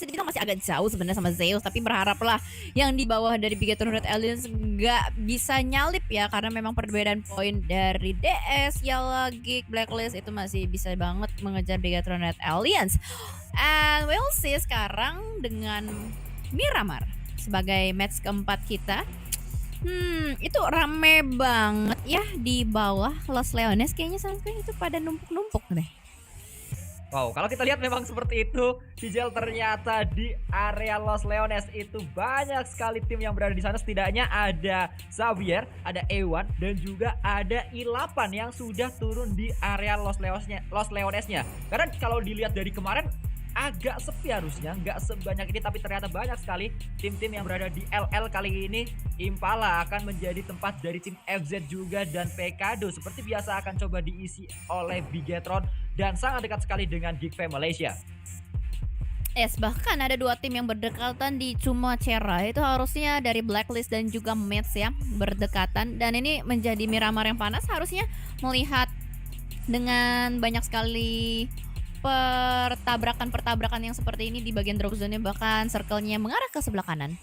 bisa dibilang masih agak jauh sebenarnya sama Zeus, tapi berharaplah yang di bawah dari Bigetron Red Alliance nggak bisa nyalip ya, karena memang perbedaan poin dari DS, Yala, Geek, Blacklist itu masih bisa banget mengejar Bigetron Red Alliance. And we'll see sekarang dengan Miramar sebagai match keempat kita. Itu rame banget ya di bawah Los Leones, kayaknya sampai itu pada numpuk-numpuk deh. Wow, kalau kita lihat memang seperti itu, Cijel ternyata di area Los Leones itu banyak sekali tim yang berada di sana. Setidaknya ada Xavier, ada A1, dan juga ada I8 yang sudah turun di area Los Leonesnya. Karena kalau dilihat dari kemarin, agak sepi harusnya, nggak sebanyak ini, tapi ternyata banyak sekali tim-tim yang berada di LL kali ini. Impala akan menjadi tempat dari tim FZ juga dan Pekado seperti biasa akan coba diisi oleh Bigetron dan sangat dekat sekali dengan Geek Fam Malaysia. Bahkan ada dua tim yang berdekatan di Chumacera, itu harusnya dari Blacklist dan juga Mets ya, berdekatan, dan ini menjadi Miramar yang panas harusnya melihat dengan banyak sekali pertabrakan yang seperti ini di bagian drop zone-nya, bahkan circle-nya mengarah ke sebelah kanan.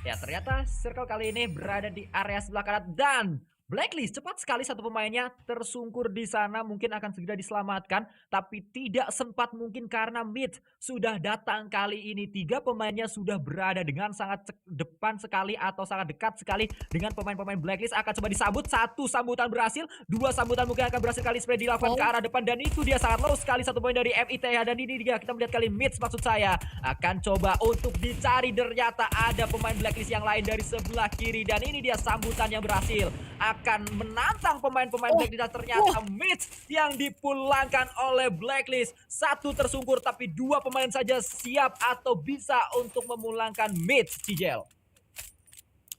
Ya, ternyata circle kali ini berada di area sebelah kanan dan Blacklist cepat sekali satu pemainnya tersungkur di sana, mungkin akan segera diselamatkan, tapi tidak sempat mungkin karena mid sudah datang kali ini. 3 pemainnya sudah berada dengan sangat depan sekali atau sangat dekat sekali dengan pemain-pemain Blacklist. Akan coba disambut, 1 sambutan berhasil, 2 sambutan mungkin akan berhasil kali spray dilakukan ke arah depan, dan itu dia sangat low sekali 1 poin dari MITH. Dan ini dia kita melihat kali mid maksud saya akan coba untuk dicari, ternyata ada pemain Blacklist yang lain dari sebelah kiri, dan ini dia sambutan yang berhasil akan menantang pemain-pemain Blacklist, dan ternyata mid yang dipulangkan oleh Blacklist. 1 tersungkur tapi 2 pemain saja siap atau bisa untuk memulangkan mid, Cijel.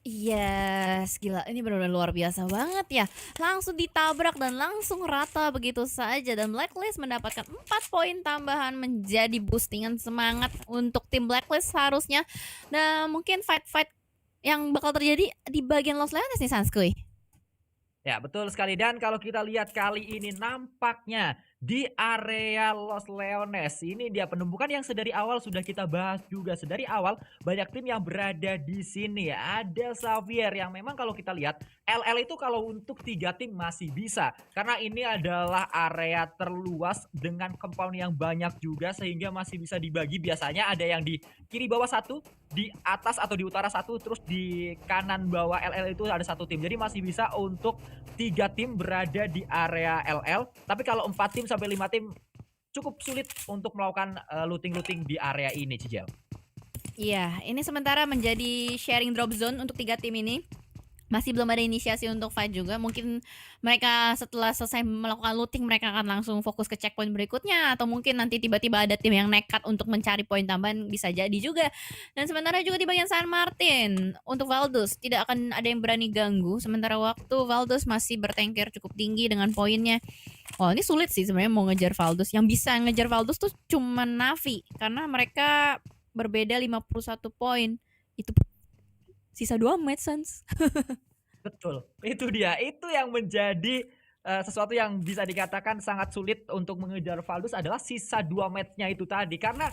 Yes, gila, ini benar-benar luar biasa banget ya. Langsung ditabrak dan langsung rata begitu saja, dan Blacklist mendapatkan 4 poin tambahan menjadi boostingan semangat untuk tim Blacklist harusnya. Dan mungkin fight-fight yang bakal terjadi di bagian Los Leones nih, Sanskuy. Ya, betul sekali. Dan kalau kita lihat kali ini nampaknya di area Los Leones ini dia penumpukan yang sedari awal sudah kita bahas juga. Sedari awal banyak tim yang berada di sini. Ada Xavier yang memang kalau kita lihat LL itu kalau untuk 3 tim masih bisa. Karena ini adalah area terluas dengan compound yang banyak juga sehingga masih bisa dibagi. Biasanya ada yang di kiri bawah 1, di atas atau di utara 1, terus di kanan bawah LL itu ada 1 tim. Jadi masih bisa untuk 3 tim berada di area LL. Tapi kalau 4 tim sampai 5 tim cukup sulit untuk melakukan looting-looting di area ini, Cijel. Iya, ini sementara menjadi sharing drop zone untuk 3 tim ini. Masih belum ada inisiasi untuk fight juga. Mungkin mereka setelah selesai melakukan looting, mereka akan langsung fokus ke checkpoint berikutnya, atau mungkin nanti tiba-tiba ada tim yang nekat untuk mencari poin tambahan, bisa jadi juga. Dan sementara juga di bagian San Martin, untuk Valdus tidak akan ada yang berani ganggu. Sementara waktu Valdus masih bertengker cukup tinggi dengan poinnya. Oh, ini sulit sih sebenarnya mau ngejar Valdus. Yang bisa ngejar Valdus tuh cuma Navi, karena mereka berbeda 51 poin. Itu sisa 2 match, Sans. Betul, itu dia. Itu yang menjadi sesuatu yang bisa dikatakan sangat sulit untuk mengejar Valdus adalah sisa 2 match-nya itu tadi. Karena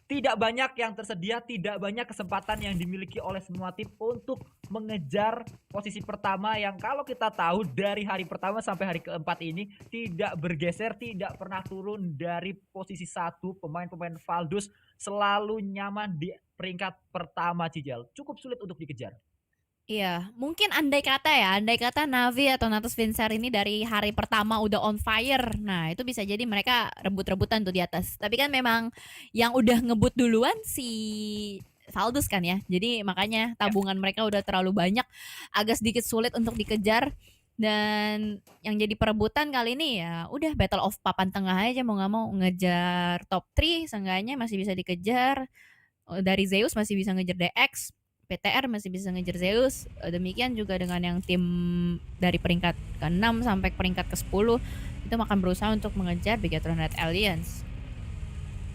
tidak banyak yang tersedia, tidak banyak kesempatan yang dimiliki oleh semua tim untuk mengejar posisi pertama yang kalau kita tahu dari hari pertama sampai hari keempat ini tidak bergeser, tidak pernah turun dari posisi 1. Pemain-pemain Valdus selalu nyaman di peringkat pertama, Cijel. Cukup sulit untuk dikejar. Iya, mungkin andai kata Navi atau Natus Vincere ini dari hari pertama udah on fire. Nah, itu bisa jadi mereka rebut-rebutan tuh di atas. Tapi kan memang yang udah ngebut duluan si Valdus kan ya. Jadi makanya tabungan mereka udah terlalu banyak, agak sedikit sulit untuk dikejar. Dan yang jadi perebutan kali ini ya udah battle of papan tengah aja, mau nggak mau ngejar top 3 seenggaknya masih bisa dikejar. Dari Zeus masih bisa ngejar DX, PTR masih bisa ngejar Zeus. Demikian juga dengan yang tim dari peringkat ke-6 sampai peringkat ke-10 itu akan berusaha untuk mengejar Bigetron Red Alliance.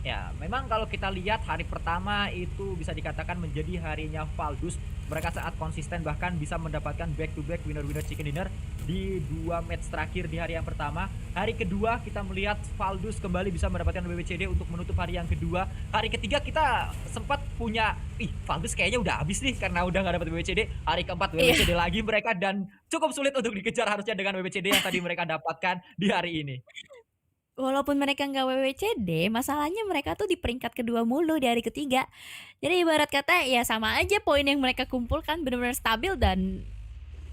Ya, memang kalau kita lihat hari pertama itu bisa dikatakan menjadi harinya Valdus. Mereka saat konsisten bahkan bisa mendapatkan back to back winner-winner chicken dinner di 2 match terakhir di hari yang pertama. Hari kedua kita melihat Valdus kembali bisa mendapatkan WWCD untuk menutup hari yang kedua. Hari ketiga kita sempat punya, Valdus kayaknya udah habis nih karena udah nggak dapat WWCD. Hari keempat Iya. WWCD lagi mereka dan cukup sulit untuk dikejar harusnya dengan WWCD yang tadi mereka dapatkan di hari ini. Walaupun mereka nggak WWCD, masalahnya mereka tuh di peringkat kedua mulu di hari ketiga. Jadi ibarat kata ya sama aja poin yang mereka kumpulkan benar-benar stabil dan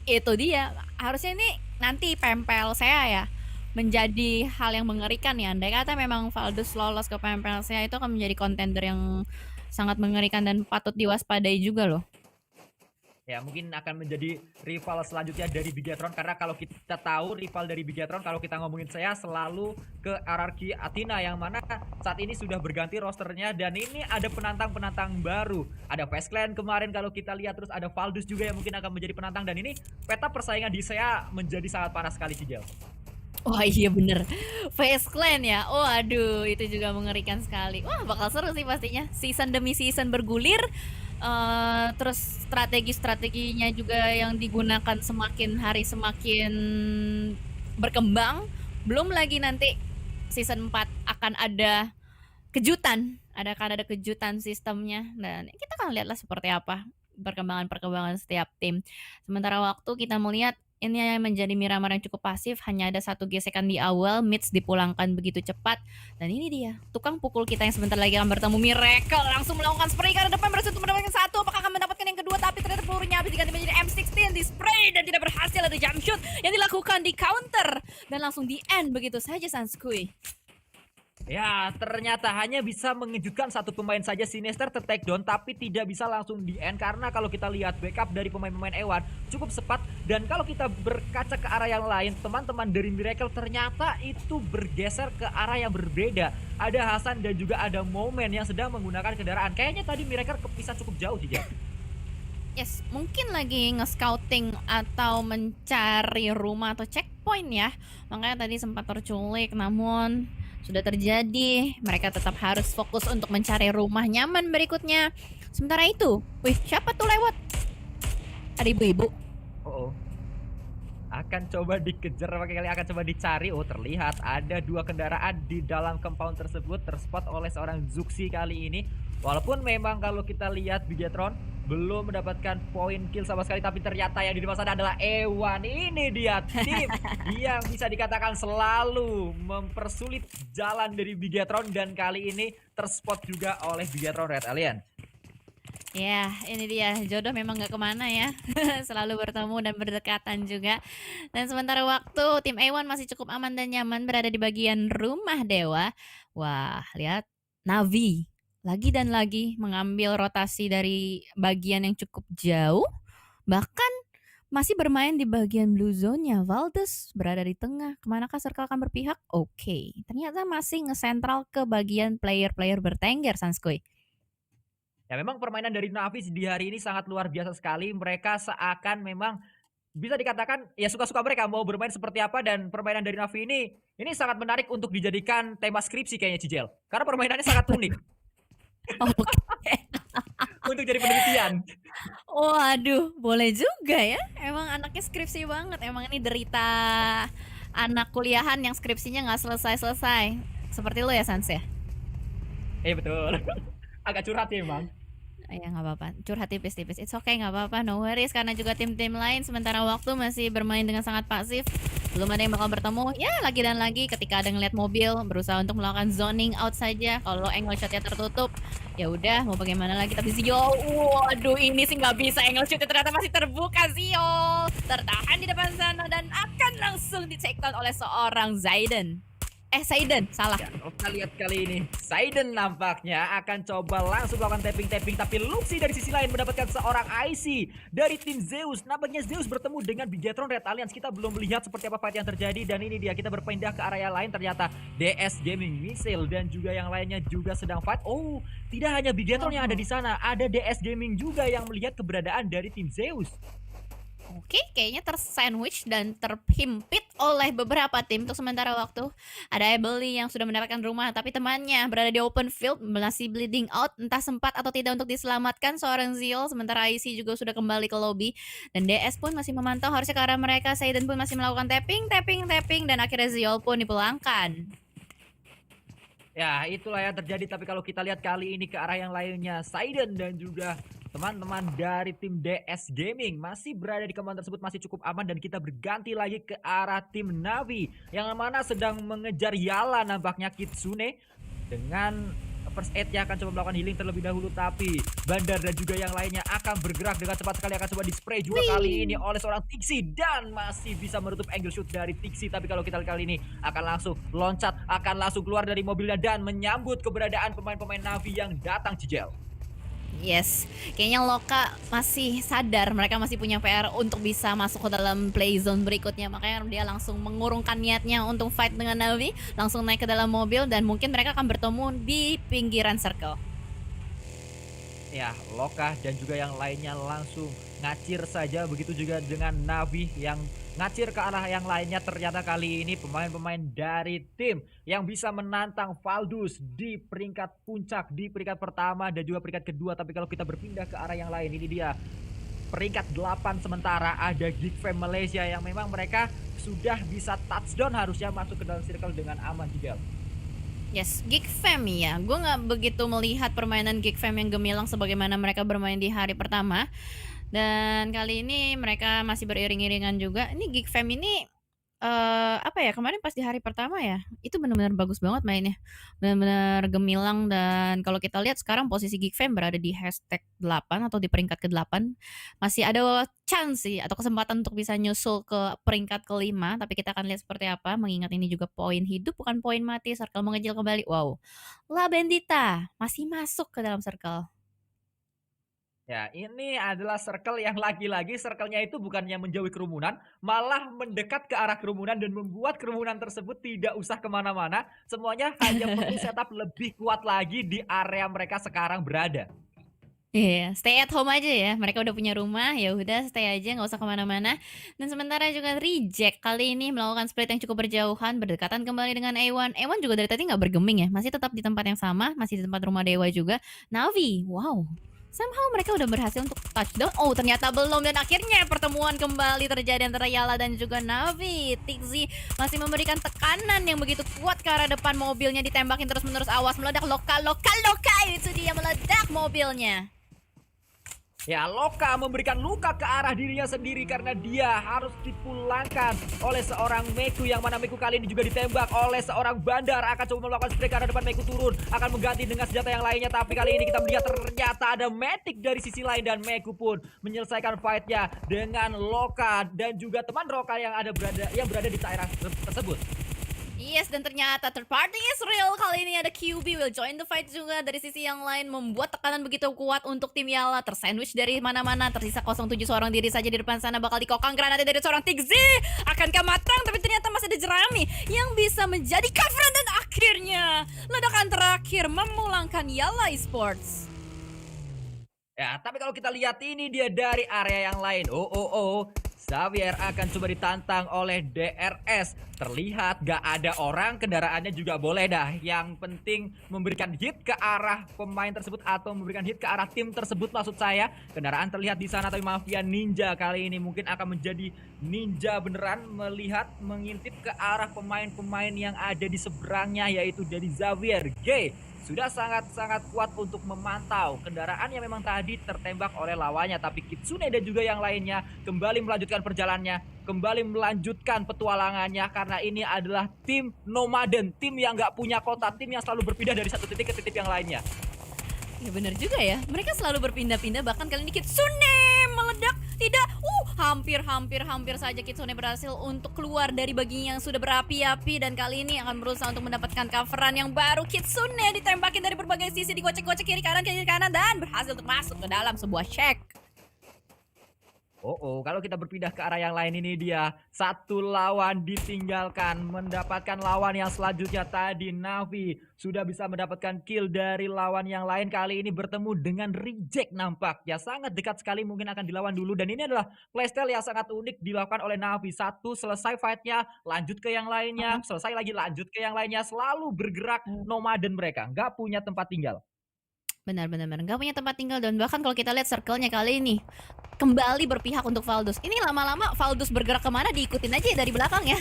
itu dia. Harusnya ini nanti PMPL saya ya menjadi hal yang mengerikan ya. Andai kata memang Valdus lolos ke PMPL saya itu akan menjadi kontender yang sangat mengerikan dan patut diwaspadai juga loh. Ya, mungkin akan menjadi rival selanjutnya dari Bigatron karena kalau kita tahu rival dari Bigatron kalau kita ngomongin saya selalu ke RRQ Athena yang mana saat ini sudah berganti rosternya dan ini ada penantang-penantang baru. Ada Fast Clan kemarin kalau kita lihat terus ada Valdus juga yang mungkin akan menjadi penantang dan ini peta persaingan di saya menjadi sangat panas sekali Cijel. Wah iya bener, VS Clan ya, oh aduh itu juga mengerikan sekali. Wah bakal seru sih pastinya, season demi season bergulir. Terus strategi-strateginya juga yang digunakan semakin hari semakin berkembang. Belum lagi nanti season 4 akan ada kejutan, akan ada kejutan sistemnya dan kita akan lihatlah seperti apa perkembangan-perkembangan setiap tim. Sementara waktu kita melihat ini menjadi Miramar yang cukup pasif, hanya ada satu gesekan di awal, Mitch dipulangkan begitu cepat. Dan ini dia, tukang pukul kita yang sebentar lagi akan bertemu Miracle. Langsung melakukan spray ke depan berhasil untuk mendapatkan satu. Apakah akan mendapatkan yang kedua? Tapi ternyata pelurunya habis diganti menjadi M16 di spray dan tidak berhasil. Ada jump shoot yang dilakukan di counter. Dan langsung di end begitu saja Sanskui. Ya, ternyata hanya bisa mengejutkan satu pemain saja Sinister ter-take down tapi tidak bisa langsung di end karena kalau kita lihat backup dari pemain-pemain Ewan cukup cepat dan kalau kita berkaca ke arah yang lain, teman-teman dari Miracle ternyata itu bergeser ke arah yang berbeda. Ada Hasan dan juga ada Momen yang sedang menggunakan kendaraan. Kayaknya tadi Miracle kepisah cukup jauh Cica. Yes, mungkin lagi nge-scouting atau mencari rumah atau checkpoint ya. Makanya tadi sempat terculik namun sudah terjadi, mereka tetap harus fokus untuk mencari rumah nyaman berikutnya. Sementara itu, wih, siapa tuh lewat? Ada ibu-ibu. Oh, akan coba dikejar, kali akan coba dicari. Oh, terlihat ada 2 kendaraan di dalam compound tersebut terspot oleh seorang Zuxi kali ini. Walaupun memang kalau kita lihat Bigatron belum mendapatkan poin kill sama sekali, tapi ternyata yang di depan sana adalah Ewan. Ini dia tim yang bisa dikatakan selalu mempersulit jalan dari Bigatron dan kali ini terspot juga oleh Bigatron Red Alien. Ya, ini dia, jodoh memang gak kemana ya. Selalu bertemu dan berdekatan juga. Dan sementara waktu tim Ewan masih cukup aman dan nyaman berada di bagian rumah Dewa. Wah, lihat Navi lagi dan lagi mengambil rotasi dari bagian yang cukup jauh. Bahkan masih bermain di bagian blue zone-nya. Valdus berada di tengah. Kemanakah Circle akan berpihak? Oke, ternyata masih nge-sentral ke bagian player-player bertengger, Sanskui. Ya memang permainan dari Navi di hari ini sangat luar biasa sekali. Mereka seakan memang bisa dikatakan ya suka-suka mereka mau bermain seperti apa dan permainan dari Navi ini sangat menarik untuk dijadikan tema skripsi kayaknya Cijel. Karena permainannya sangat unik. Oke. Untuk jadi penelitian. Waduh, boleh juga ya. Emang anaknya skripsi banget. Emang ini derita anak kuliahan yang skripsinya nggak selesai-selesai. Seperti lo ya, Sans ya? Betul. Agak curhat ya emang. Ya nggak apa-apa, curhat tipis-tipis. It's okay, nggak apa-apa, no worries. Karena juga tim-tim lain sementara waktu masih bermain dengan sangat pasif. Belum ada yang bakal bertemu. Ya lagi dan lagi ketika ada ngeliat mobil berusaha untuk melakukan zoning out saja. Kalau angle shotnya tertutup, ya udah mau bagaimana lagi. Tapi Zio, waduh ini sih nggak bisa, angle shotnya ternyata masih terbuka. Zio tertahan di depan sana dan akan langsung di take down oleh seorang Zaiden. Saiden, salah. Ya, kita lihat kali ini Saiden nampaknya akan coba langsung melakukan tapping-tapping, tapi Luxi dari sisi lain mendapatkan seorang IC dari tim Zeus. Nampaknya Zeus bertemu dengan Bigatron Red Alliance. Kita belum melihat seperti apa fight yang terjadi dan ini dia kita berpindah ke area lain. Ternyata DS Gaming Missile dan juga yang lainnya juga sedang fight. Oh, tidak hanya Bigatron yang ada di sana, ada DS Gaming juga yang melihat keberadaan dari tim Zeus. Oke, kayaknya tersandwich dan terhimpit oleh beberapa tim untuk sementara waktu. Ada Ebony yang sudah mendapatkan rumah, tapi temannya berada di open field masih bleeding out, entah sempat atau tidak untuk diselamatkan seorang Ziol. Sementara IC juga sudah kembali ke lobby dan DS pun masih memantau harusnya ke arah mereka. Saiden pun masih melakukan tapping dan akhirnya Ziol pun dipulangkan. Ya, itulah yang terjadi. Tapi kalau kita lihat kali ini ke arah yang lainnya, Saiden dan juga teman-teman dari tim DS Gaming masih berada di kemana tersebut, masih cukup aman. Dan kita berganti lagi ke arah tim Navi yang mana sedang mengejar Yala nampaknya Kitsune dengan first aid yang akan coba melakukan healing terlebih dahulu. Tapi Bandar dan juga yang lainnya akan bergerak dengan cepat sekali, akan coba di spray juga kali ini oleh seorang Tixi dan masih bisa menutup angle shoot dari Tixi. Tapi kalau kita lihat kali ini akan langsung loncat, akan langsung keluar dari mobilnya dan menyambut keberadaan pemain-pemain Navi yang datang, Cijel. Yes, kayaknya Loka masih sadar mereka masih punya PR untuk bisa masuk ke dalam play zone berikutnya. Makanya dia langsung mengurungkan niatnya untuk fight dengan Navi, langsung naik ke dalam mobil dan mungkin mereka akan bertemu di pinggiran circle. Ya, Loka dan juga yang lainnya langsung ngacir saja. Begitu juga dengan Navi yang ngacir ke arah yang lainnya. Ternyata kali ini pemain-pemain dari tim yang bisa menantang Valdus di peringkat puncak, di peringkat pertama dan juga peringkat kedua. Tapi kalau kita berpindah ke arah yang lain, ini dia peringkat 8 sementara ada Geek Fam Malaysia yang memang mereka sudah bisa touchdown, harusnya masuk ke dalam circle dengan aman juga. Yes, Geek Fam ya. Gue nggak begitu melihat permainan Geek Fam yang gemilang sebagaimana mereka bermain di hari pertama. Dan kali ini mereka masih beriring-iringan juga. Ini Geek Fam ini apa ya, kemarin pas di hari pertama ya, itu benar-benar bagus banget mainnya. Benar-benar gemilang dan kalau kita lihat sekarang posisi Geek Fam berada di hashtag 8 atau di peringkat ke-8. Masih ada chance sih atau kesempatan untuk bisa nyusul ke peringkat ke-5, tapi kita akan lihat seperti apa mengingat ini juga poin hidup bukan poin mati. Circle mengejil kembali. Wow. La Bendita masih masuk ke dalam circle. Ya, ini adalah circle yang lagi-lagi circle-nya itu bukannya menjauhi kerumunan, malah mendekat ke arah kerumunan dan membuat kerumunan tersebut tidak usah kemana-mana. Semuanya hanya perlu setup lebih kuat lagi di area mereka sekarang berada. Iya, stay at home aja ya. Mereka udah punya rumah, ya udah stay aja, nggak usah kemana-mana. Dan sementara juga Reject kali ini melakukan split yang cukup berjauhan, berdekatan kembali dengan A1. A1 juga dari tadi nggak bergeming ya, masih tetap di tempat yang sama, masih di tempat rumah Dewa juga. Navi, wow. Somehow mereka udah berhasil untuk touchdown. Oh, ternyata belum. Dan akhirnya pertemuan kembali terjadi antara Yala dan juga Navi. Tixi masih memberikan tekanan yang begitu kuat ke arah depan, mobilnya ditembakin terus-menerus. Awas, meledak. Loka. Itu dia meledak mobilnya. Ya, Loka memberikan luka ke arah dirinya sendiri karena dia harus dipulangkan oleh seorang Meku, yang mana Meku kali ini juga ditembak oleh seorang Bandar. Akan coba melakukan spray ke arah depan, Meku turun, akan mengganti dengan senjata yang lainnya. Tapi kali ini kita melihat ternyata ada Matic dari sisi lain dan Meku pun menyelesaikan fightnya dengan Loka dan juga teman Loka yang berada di daerah tersebut. Yes, dan ternyata third party is real. Kali ini ada QB will join the fight juga dari sisi yang lain, membuat tekanan begitu kuat untuk tim Yala. Tersandwich dari mana-mana, tersisa 07 seorang diri saja di depan sana. Bakal dikokang granatnya dari seorang Tixi. Akankah matang? Tapi ternyata masih ada Jerami yang bisa menjadi coveran. Dan akhirnya ledakan terakhir memulangkan Yala Esports. Ya, tapi kalau kita lihat ini dia dari area yang lain. Xavier akan coba ditantang oleh DRS. Terlihat gak ada orang, kendaraannya juga boleh dah. Yang penting memberikan hit ke arah pemain tersebut atau memberikan hit ke arah tim tersebut maksud saya. Kendaraan terlihat di sana, tapi Mafia Ninja kali ini mungkin akan menjadi ninja beneran, melihat mengintip ke arah pemain-pemain yang ada di seberangnya, yaitu dari Xavier G. Sudah sangat-sangat kuat untuk memantau kendaraan yang memang tadi tertembak oleh lawannya. Tapi Kitsune dan juga yang lainnya kembali melanjutkan perjalanannya, kembali melanjutkan petualangannya. Karena ini adalah tim nomaden, tim yang gak punya kota, tim yang selalu berpindah dari satu titik ke titik yang lainnya. Ya benar juga ya, mereka selalu berpindah-pindah. Bahkan kali ini Kitsune meledak. Tidak, hampir saja Kitsune berhasil untuk keluar dari bagian yang sudah berapi-api. Dan kali ini akan berusaha untuk mendapatkan coveran yang baru. Kitsune ditembakin dari berbagai sisi, digocek-gocek kiri kanan dan berhasil untuk masuk ke dalam sebuah check. Oh, kalau kita berpindah ke arah yang lain ini dia satu lawan ditinggalkan mendapatkan lawan yang selanjutnya tadi Navi sudah bisa mendapatkan kill dari lawan yang lain kali ini bertemu dengan Reject nampaknya sangat dekat sekali mungkin akan dilawan dulu dan ini adalah playstyle yang sangat unik dilakukan oleh Navi satu selesai fightnya lanjut ke yang lainnya selesai lagi lanjut ke yang lainnya selalu bergerak nomaden mereka nggak punya tempat tinggal. Benar benar benar, nggak punya tempat tinggal dan bahkan kalau kita lihat circle-nya kali ini, kembali berpihak untuk Valdus. Ini lama-lama Valdus bergerak kemana diikutin aja ya dari belakang ya.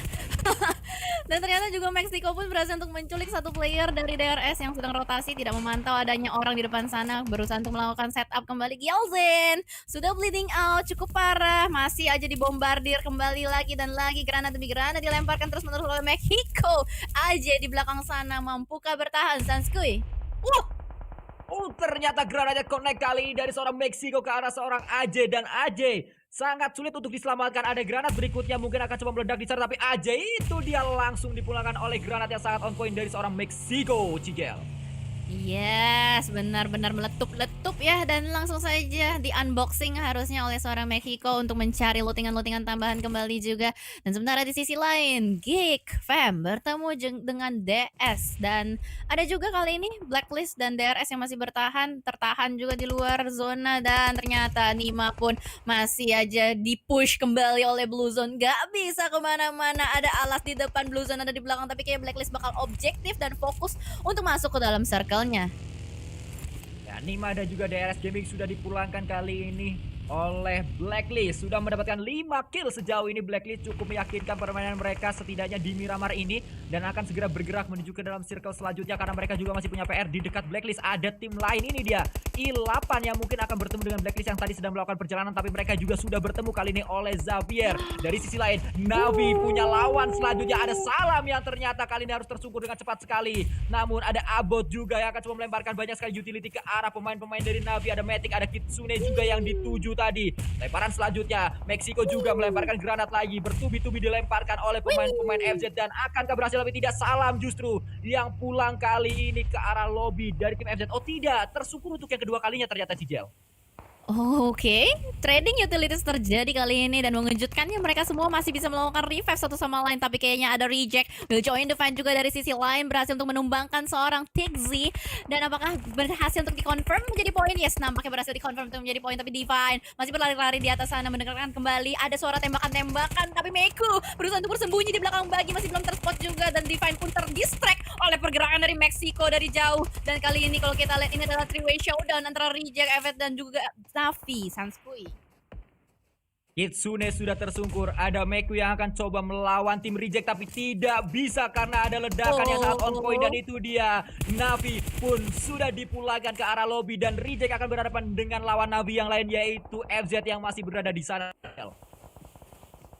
Dan ternyata juga Mexico pun berhasil untuk menculik satu player dari DRS yang sedang rotasi, tidak memantau adanya orang di depan sana, berusaha untuk melakukan setup kembali. Gyalzen sudah bleeding out, cukup parah, masih aja dibombardir kembali lagi dan lagi, granat demi granat dilemparkan terus-menerus oleh Mexico. Aja di belakang sana, mampukah bertahan Sanskui? Ternyata granatnya connect kali ini dari seorang Mexico ke arah seorang AJ dan AJ sangat sulit untuk diselamatkan. Ada granat berikutnya mungkin akan coba meledak di sana tapi AJ itu dia langsung dipulangkan oleh granat yang sangat on point dari seorang Mexico, Cigel. Yes, benar-benar meletup-letup ya dan langsung saja di unboxing harusnya oleh seorang Mexico untuk mencari lootingan-lootingan tambahan kembali juga. Dan sementara di sisi lain, Geek Fam bertemu dengan DS dan ada juga kali ini Blacklist dan DRS yang masih tertahan juga di luar zona dan ternyata Nima pun masih aja dipush kembali oleh Blue Zone. Gak bisa kemana-mana, ada alas di depan, Blue Zone ada di belakang tapi kayak Blacklist bakal objektif dan fokus untuk masuk ke dalam circle-nya. Ya, Nima dan juga DRS Gaming sudah dipulangkan kali ini oleh Blacklist. Sudah mendapatkan 5 kill sejauh ini. Blacklist cukup meyakinkan permainan mereka setidaknya di Miramar ini dan akan segera bergerak menuju ke dalam circle selanjutnya karena mereka juga masih punya PR di dekat Blacklist. Ada tim lain ini dia I8 yang mungkin akan bertemu dengan Blacklist yang tadi sedang melakukan perjalanan tapi mereka juga sudah bertemu kali ini oleh Xavier. Dari sisi lain Navi punya lawan selanjutnya ada Salam yang ternyata kali ini harus tersungkur dengan cepat sekali. Namun ada Abot juga yang akan coba melemparkan banyak sekali utility ke arah pemain-pemain dari Navi. Ada Matic, ada Kitsune juga yang dituju tadi. Lemparan selanjutnya Mexico juga melemparkan granat lagi, bertubi-tubi dilemparkan oleh pemain-pemain FZ dan akankah berhasil tapi tidak. Salam justru yang pulang kali ini ke arah lobby dari tim FZ. Oh tidak, tersungkur untuk yang kedua kalinya ternyata Cigel. Oke, trading utilities terjadi kali ini dan mengejutkannya mereka semua masih bisa melakukan revive satu sama lain tapi kayaknya ada Reject will join the fight juga dari sisi lain berhasil untuk menumbangkan seorang Tixi dan apakah berhasil untuk dikonfirm menjadi poin? Yes, nampaknya berhasil dikonfirm untuk menjadi poin tapi Divine masih berlari-lari di atas sana mendengarkan kembali ada suara tembakan-tembakan tapi Meku berusaha untuk bersembunyi di belakang bagi masih belum terspot juga dan Divine pun terdistract oleh pergerakan dari Mexico dari jauh dan kali ini kalau kita lihat ini adalah three-way showdown antara Reject, Evet dan juga Navi, Sanskui. Kitsune sudah tersungkur. Ada Meku yang akan coba melawan tim Reject tapi tidak bisa karena ada ledakan yang sangat on point dan itu dia. Navi pun sudah dipulangkan ke arah lobby dan Reject akan berhadapan dengan lawan Navi yang lain yaitu FZ yang masih berada di sana.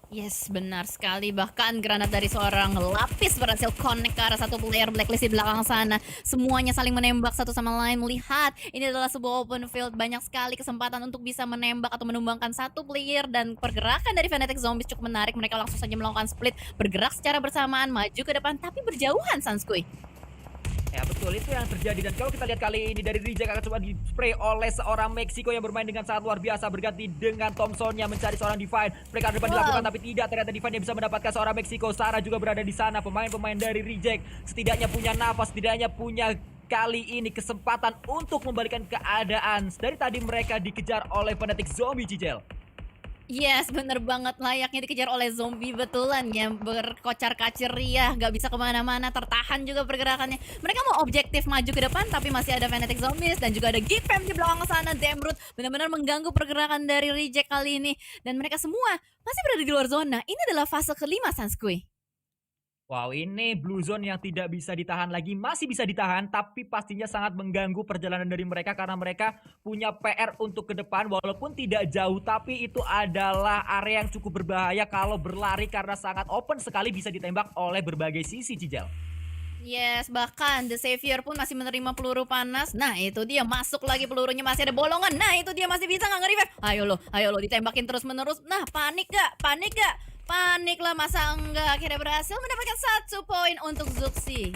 Yes, benar sekali. Bahkan granat dari seorang lapis berhasil connect ke arah satu player Blacklist di belakang sana. Semuanya saling menembak satu sama lain. Melihat ini adalah sebuah open field. Banyak sekali kesempatan untuk bisa menembak atau menumbangkan satu player. Dan pergerakan dari Fnatic Zombies cukup menarik. Mereka langsung saja melakukan split. Bergerak secara bersamaan, maju ke depan. Tapi berjauhan, Sanskui. Ya betul, itu yang terjadi dan kalau kita lihat kali ini dari Reject akan coba di-spray oleh seorang Mexico yang bermain dengan sangat luar biasa berganti dengan Thompsonnya mencari seorang Divine. Mereka depan dilakukan tapi tidak, ternyata Divine yang bisa mendapatkan seorang Mexico. Sarah juga berada di sana, pemain-pemain dari Reject setidaknya punya nafas, setidaknya punya kali ini kesempatan untuk membalikan keadaan. Dari tadi mereka dikejar oleh Fnatic Zombie, Cicel. Yes, bener banget, layaknya dikejar oleh zombie betulan ya, berkocar-kacir ya, gak bisa kemana-mana, tertahan juga pergerakannya. Mereka mau objektif maju ke depan, tapi masih ada Fnatic Zombies dan juga ada Gipem di belakang sana. Demrut benar-benar mengganggu pergerakan dari Reject kali ini. Dan mereka semua masih berada di luar zona. Ini adalah fase kelima, Sanskui. Wow, ini Blue Zone yang tidak bisa ditahan lagi, masih bisa ditahan, tapi pastinya sangat mengganggu perjalanan dari mereka karena mereka punya PR untuk ke depan, walaupun tidak jauh, tapi itu adalah area yang cukup berbahaya kalau berlari karena sangat open sekali bisa ditembak oleh berbagai sisi, Cicel. Yes, bahkan The Savior pun masih menerima peluru panas. Nah, itu dia masuk lagi pelurunya, masih ada bolongan. Nah, itu dia masih bisa nggak nge-revive. Ayo lo, ditembakin terus-menerus. Nah, panik gak? Panik lah, masa enggak? Akhirnya berhasil mendapatkan 1 poin untuk Zuxi.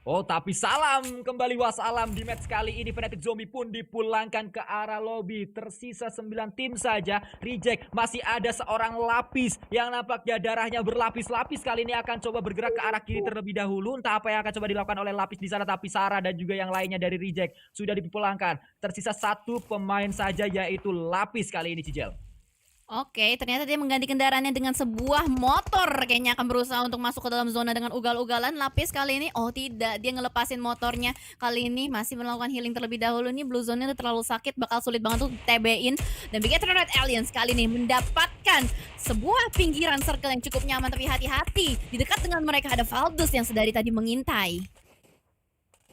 Oh, tapi salam kembali wassalam di match kali ini. Fnatic Zombie pun dipulangkan ke arah lobby. Tersisa 9 tim saja. Reject masih ada seorang lapis yang nampaknya darahnya berlapis-lapis. Kali ini akan coba bergerak ke arah kiri terlebih dahulu. Entah apa yang akan coba dilakukan oleh lapis di sana, tapi Sarah dan juga yang lainnya dari Reject sudah dipulangkan. Tersisa satu pemain saja, yaitu lapis kali ini, Cijel. Oke, ternyata dia mengganti kendaraannya dengan sebuah motor. Kayaknya akan berusaha untuk masuk ke dalam zona dengan ugal-ugalan. Lapis kali ini, oh tidak, dia ngelepasin motornya. Kali ini masih melakukan healing terlebih dahulu nih. Blue zone-nya terlalu sakit, bakal sulit banget untuk TB-in. Dan Bigetron Red Alliance kali ini mendapatkan sebuah pinggiran circle yang cukup nyaman. Tapi hati-hati, di dekat dengan mereka ada Valdus yang sedari tadi mengintai.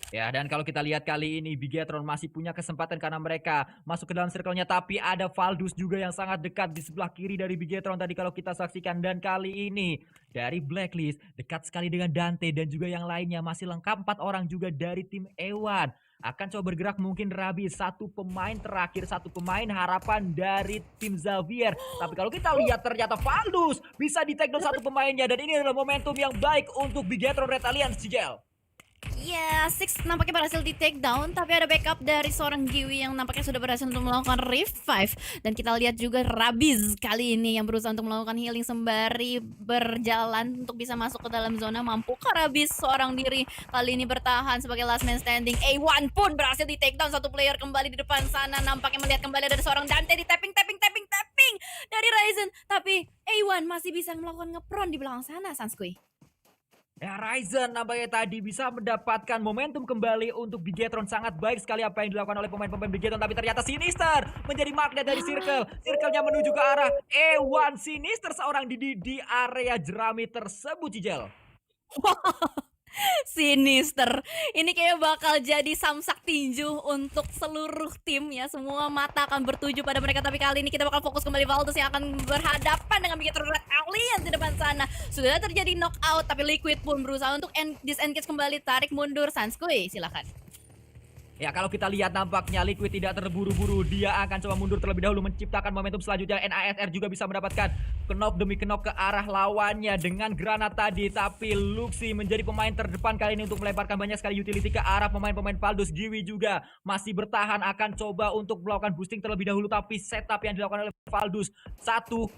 Ya, dan kalau kita lihat kali ini Bigetron masih punya kesempatan karena mereka masuk ke dalam circle-nya, tapi ada Valdus juga yang sangat dekat di sebelah kiri dari Bigetron tadi kalau kita saksikan. Dan kali ini dari Blacklist dekat sekali dengan Dante dan juga yang lainnya, masih lengkap 4 orang juga dari tim Ewan. Akan coba bergerak mungkin Rabi, satu pemain terakhir, satu pemain harapan dari tim Xavier. Tapi kalau kita lihat ternyata Valdus bisa di-takedown satu pemainnya, dan ini adalah momentum yang baik untuk Bigetron Red Alliance, Cijel. Ya, Six nampaknya berhasil di take down, tapi ada backup dari seorang Giwi yang nampaknya sudah berhasil untuk melakukan revive. Dan kita lihat juga Rabiz kali ini yang berusaha untuk melakukan healing sembari berjalan untuk bisa masuk ke dalam zona. Mampukah Rabiz seorang diri kali ini bertahan sebagai last man standing? A1 pun berhasil di take down, satu player kembali di depan sana. Nampaknya melihat kembali ada seorang Dante di tapping dari Ryzen. Tapi A1 masih bisa melakukan ngepron di belakang sana, Sanskui. Ya, Ryzen nampaknya tadi bisa mendapatkan momentum kembali untuk Bigetron. Sangat baik sekali apa yang dilakukan oleh pemain-pemain Bigetron, tapi ternyata Sinister menjadi magnet dari circle. Circle-nya menuju ke arah E1. Sinister seorang di area jerami tersebut, Cijel. Sinister. Ini kayak bakal jadi samsak tinju untuk seluruh tim ya. Semua mata akan bertuju pada mereka. Tapi kali ini kita bakal fokus kembali Valdus yang akan berhadapan dengan Bigetron Red Alliance di depan sana. Sudah terjadi knockout, tapi Liquid pun berusaha untuk disengage kembali, tarik mundur. Sanskui, silakan. Ya, kalau kita lihat nampaknya Liquid tidak terburu-buru. Dia akan coba mundur terlebih dahulu menciptakan momentum selanjutnya. NASR juga bisa mendapatkan knock demi knock ke arah lawannya dengan granat tadi. Tapi Luxi menjadi pemain terdepan kali ini untuk melemparkan banyak sekali utility ke arah pemain-pemain Valdus. Giwi juga masih bertahan, akan coba untuk melakukan boosting terlebih dahulu. Tapi setup yang dilakukan oleh Valdus 1-2-1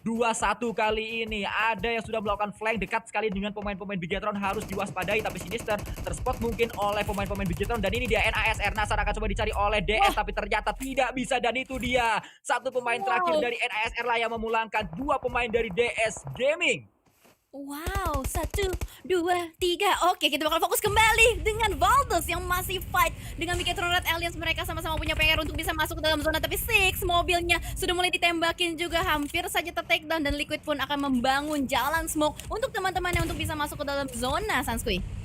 kali ini. Ada yang sudah melakukan flank dekat sekali dengan pemain-pemain Bigetron, harus diwaspadai. Tapi Sinister terspot mungkin oleh pemain-pemain Bigetron. Dan ini dia NASR. Nasar akan coba dicari oleh DS, tapi ternyata tidak bisa. Dan itu dia satu pemain terakhir dari NASR lah yang memulangkan dua pemain dari DS Gaming. Wow, 1, 2, 3. Oke, kita bakal fokus kembali dengan Valdus yang masih fight dengan Bigetron Red Alliance. Mereka sama-sama punya PR untuk bisa masuk ke dalam zona. Tapi Six mobilnya sudah mulai ditembakin juga, hampir saja ter-takedown. Dan Liquid pun akan membangun jalan smoke untuk teman-temannya untuk bisa masuk ke dalam zona, Sanskui.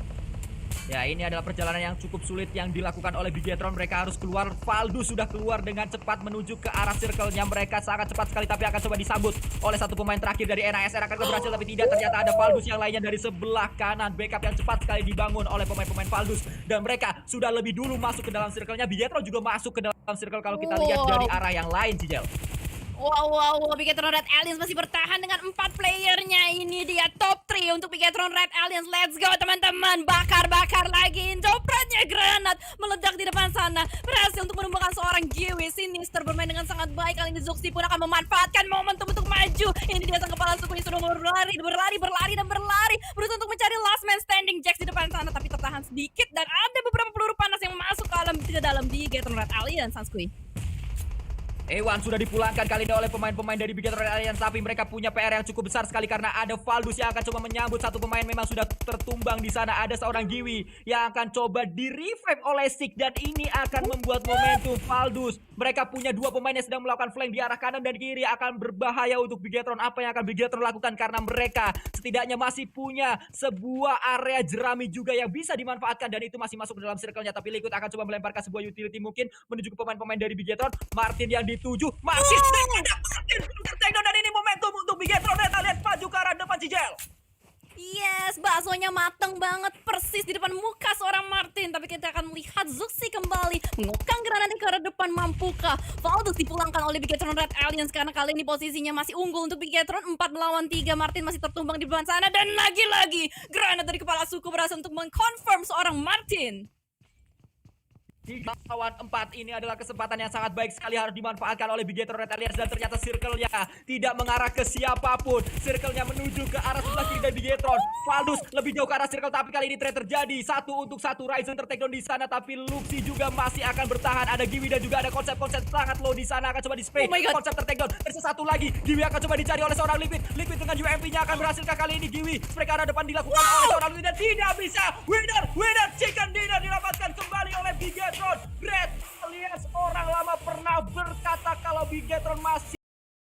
Ya, ini adalah perjalanan yang cukup sulit yang dilakukan oleh Bigetron. Mereka harus keluar. Valdus sudah keluar dengan cepat menuju ke arah circle-nya. Mereka sangat cepat sekali, tapi akan coba disambut oleh satu pemain terakhir dari NASR. Akan berhasil, tapi tidak. Ternyata ada Valdus yang lainnya dari sebelah kanan. Backup yang cepat sekali dibangun oleh pemain-pemain Valdus. Dan mereka sudah lebih dulu masuk ke dalam circle-nya. Bigetron juga masuk ke dalam circle kalau kita lihat dari arah yang lain, Cijel. Wow, Bigetron Red Alliance masih bertahan dengan 4 playernya. Ini dia top 3 untuk Bigetron Red Alliance. Let's go teman-teman, bakar lagi. Jopratnya granat meledak di depan sana, berhasil untuk menumbangkan seorang Giwi. Sinister bermain dengan sangat baik. Kali ini Zuxi pun akan memanfaatkan momentum untuk maju. Ini dia sang kepala suku yang sudah berlari, berusaha untuk mencari last man standing. Jax di depan sana, tapi tertahan sedikit. Dan ada beberapa peluru panas yang masuk ke dalam Bigetron Red Alliance, Sanskui. Ewan sudah dipulangkan kali ini oleh pemain-pemain dari Bigetron Red Alliance, tapi mereka punya PR yang cukup besar sekali karena ada Valdus yang akan coba menyambut satu pemain. Memang sudah tertumbang di sana. Ada seorang Giwi yang akan coba di-revive oleh Six, dan ini akan membuat momentum Valdus. Mereka punya dua pemain yang sedang melakukan flank di arah kanan dan kiri. Akan berbahaya untuk Bigetron. Apa yang akan Bigetron lakukan? Karena mereka setidaknya masih punya sebuah area jerami juga yang bisa dimanfaatkan, dan itu masih masuk ke dalam circle-nya. Tapi Liquid akan coba melemparkan sebuah utility mungkin menuju ke pemain-pemain dari Bigetron. Martin yang dituju, Martin take down, dan ini momentum untuk Bigetron Red Alliance maju ke arah depan, Cijel. Yes, baksonya mateng banget persis di depan muka seorang Martin. Tapi kita akan melihat Zuxi kembali mengukang granatnya ke arah depan. Mampukah Valdus dipulangkan oleh Bigetron Red Aliens karena kali ini posisinya masih unggul untuk Bigetron 4 melawan 3. Martin masih tertumbang di depan sana dan lagi-lagi granat dari kepala suku berhasil untuk mengkonfirm seorang Martin. 3 lawan 4 ini adalah kesempatan yang sangat baik sekali harus dimanfaatkan oleh Bigetron Red Aliens dan ternyata circle-nya tidak mengarah ke siapapun. Circle-nya menuju ke arah sebelah kiri dari Bigetron. Valdus lebih jauh ke arah circle tapi kali ini trade terjadi. 1 untuk 1 Ryzen tertakedown di sana tapi Luxi juga masih akan bertahan. Ada Giwi dan juga ada konsep-konsep sangat low di sana akan coba di-spray. Oh my God. Konsep tertakedown. Terus satu lagi Giwi akan coba dicari oleh seorang Liquid. Liquid dengan UMP-nya akan berhasilkah kali ini Giwi? Spray ke arah depan dilakukan oleh seorang Liquid dan tidak bisa. Winner chicken dinner didapatkan kembali oleh Bigetron Red Aliens. Orang lama pernah berkata kalau Bigetron masih